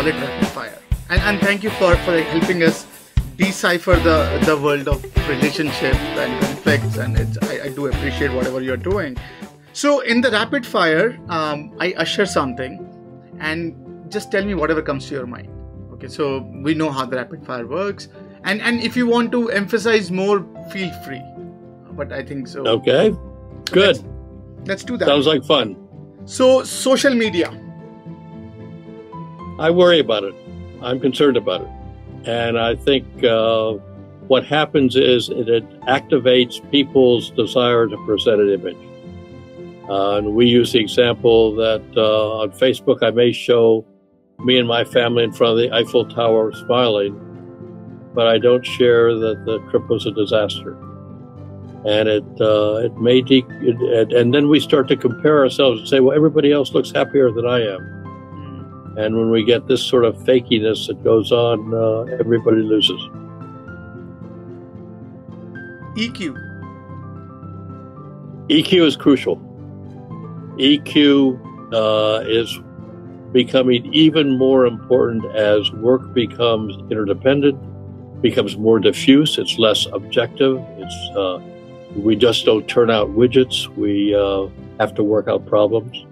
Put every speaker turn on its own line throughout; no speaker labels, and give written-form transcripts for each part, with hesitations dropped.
call it rapid fire. And thank you for helping us decipher the world of relationship and conflicts. And I do appreciate whatever you're doing. So in the rapid fire, I usher something, and just tell me whatever comes to your mind. Okay, so we know how the rapid fire works, and if you want to emphasize more, feel free. But I think so.
Okay, good.
Let's do that.
Sounds like fun.
So social media.
I worry about it. I'm concerned about it. And I think what happens is it activates people's desire to present an image. And we use the example that on Facebook, I may show me and my family in front of the Eiffel Tower smiling, but I don't share that the trip was a disaster. And it may, and then we start to compare ourselves and say, well, everybody else looks happier than I am. And when we get this sort of fakiness that goes on, everybody loses.
EQ.
EQ is crucial. EQ is becoming even more important as work becomes interdependent, becomes more diffuse, it's less objective, we just don't turn out widgets, we have to work out problems.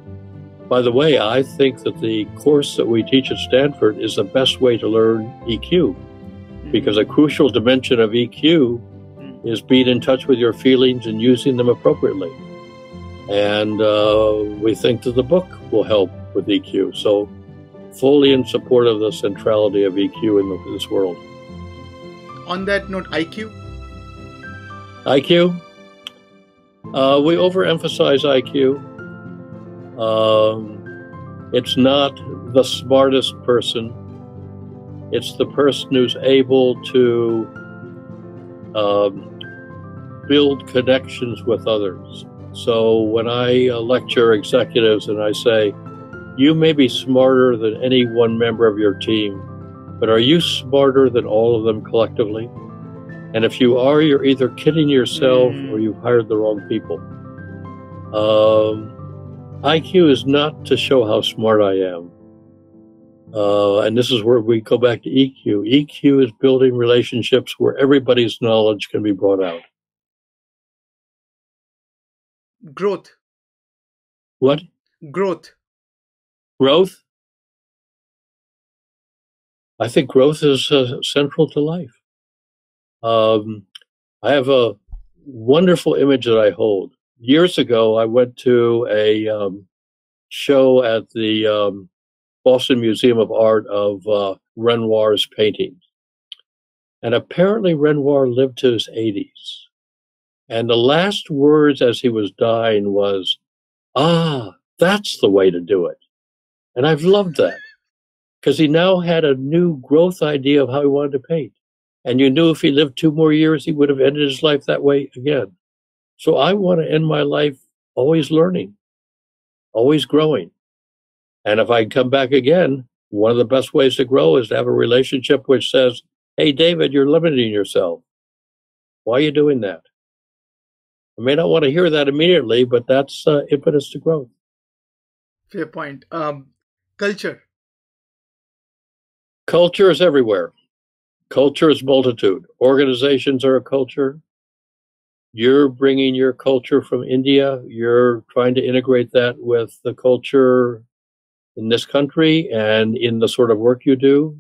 By the way, I think that the course that we teach at Stanford is the best way to learn EQ, because a crucial dimension of EQ is being in touch with your feelings and using them appropriately. And we think that the book will help with EQ. So fully in support of the centrality of EQ in this world.
On that note, IQ?
IQ? We overemphasize IQ. It's not the smartest person. It's the person who's able to build connections with others. So when I lecture executives and I say, you may be smarter than any one member of your team, but are you smarter than all of them collectively? And if you are, you're either kidding yourself or you've hired the wrong people. IQ is not to show how smart I am. And this is where we go back to EQ. EQ is building relationships where everybody's knowledge can be brought out.
Growth.
What?
Growth.
Growth? I think growth is central to life. I have a wonderful image that I hold. Years ago, I went to a show at the Boston Museum of Art of Renoir's paintings. And apparently Renoir lived to his 80s. And the last words as he was dying was, that's the way to do it. And I've loved that, because he now had a new growth idea of how he wanted to paint. And you knew if he lived 2 more years, he would have ended his life that way again. So I want to end my life always learning, always growing. And if I come back again, one of the best ways to grow is to have a relationship which says, hey, David, you're limiting yourself. Why are you doing that? I may not want to hear that immediately, but that's impetus to growth.
Fair point. Culture.
Culture is everywhere. Culture is multitude. Organizations are a culture. You're bringing your culture from India. You're trying to integrate that with the culture in this country and in the sort of work you do.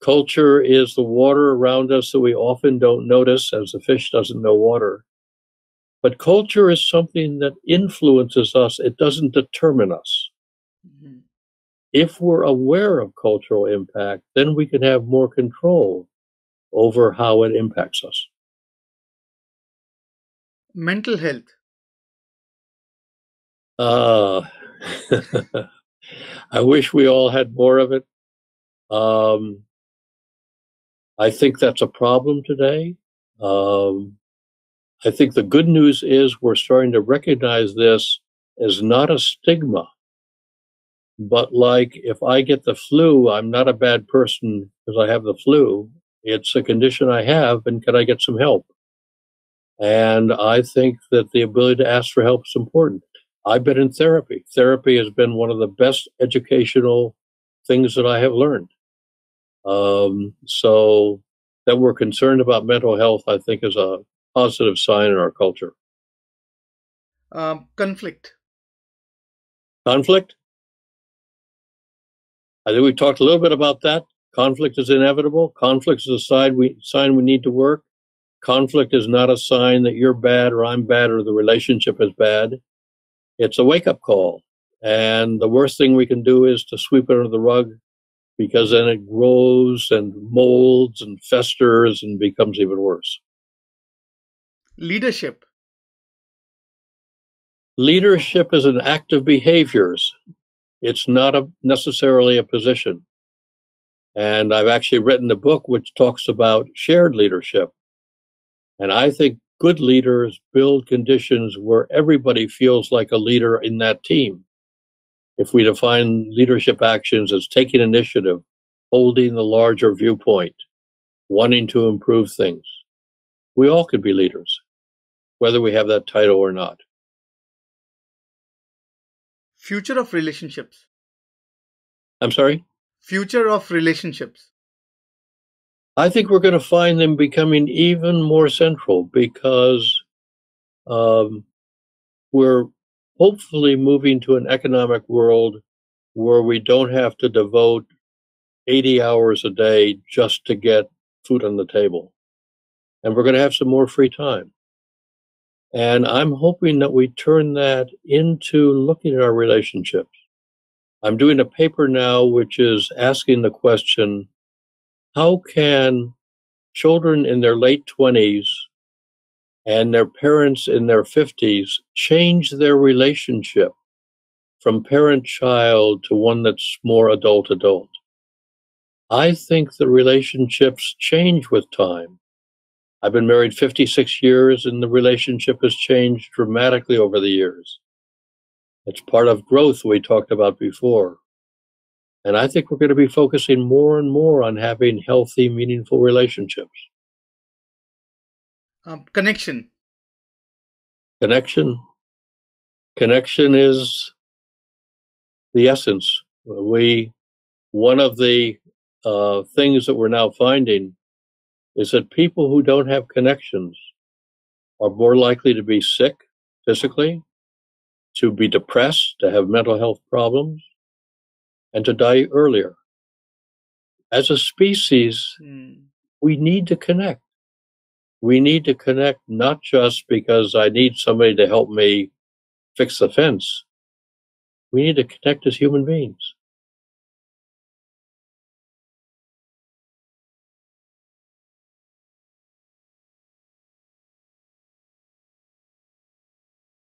Culture is the water around us that we often don't notice, as the fish doesn't know water. But culture is something that influences us. It doesn't determine us. Mm-hmm. If we're aware of cultural impact, then we can have more control over how it impacts us.
Mental health.
I wish we all had more of it. I think that's a problem today. I think the good news is we're starting to recognize this as not a stigma, but like if I get the flu, I'm not a bad person because I have the flu. It's a condition I have, and can I get some help? And I think that the ability to ask for help is important. I've been in therapy. Therapy has been one of the best educational things that I have learned. So that we're concerned about mental health, I think, is a positive sign in our culture.
Conflict.
Conflict? I think we talked a little bit about that. Conflict is inevitable. Conflict is a sign we need to work. Conflict is not a sign that you're bad or I'm bad or the relationship is bad. It's a wake-up call. And the worst thing we can do is to sweep it under the rug, because then it grows and molds and festers and becomes even worse.
Leadership.
Leadership is an act of behaviors. It's not necessarily a position. And I've actually written a book which talks about shared leadership. And I think good leaders build conditions where everybody feels like a leader in that team. If we define leadership actions as taking initiative, holding the larger viewpoint, wanting to improve things, we all could be leaders, whether we have that title or not.
Future of relationships.
I'm sorry?
Future of relationships.
I think we're going to find them becoming even more central, because we're hopefully moving to an economic world where we don't have to devote 80 hours a day just to get food on the table. And we're going to have some more free time. And I'm hoping that we turn that into looking at our relationships. I'm doing a paper now which is asking the question, how can children in their late 20s and their parents in their 50s change their relationship from parent-child to one that's more adult-adult? I think the relationships change with time. I've been married 56 years, and the relationship has changed dramatically over the years. It's part of growth we talked about before. And I think we're going to be focusing more and more on having healthy, meaningful relationships.
Connection.
Connection is the essence. One of the things that we're now finding is that people who don't have connections are more likely to be sick physically, to be depressed, to have mental health problems, and to die earlier. As a species, we need to connect. We need to connect not just because I need somebody to help me fix the fence. We need to connect as human beings.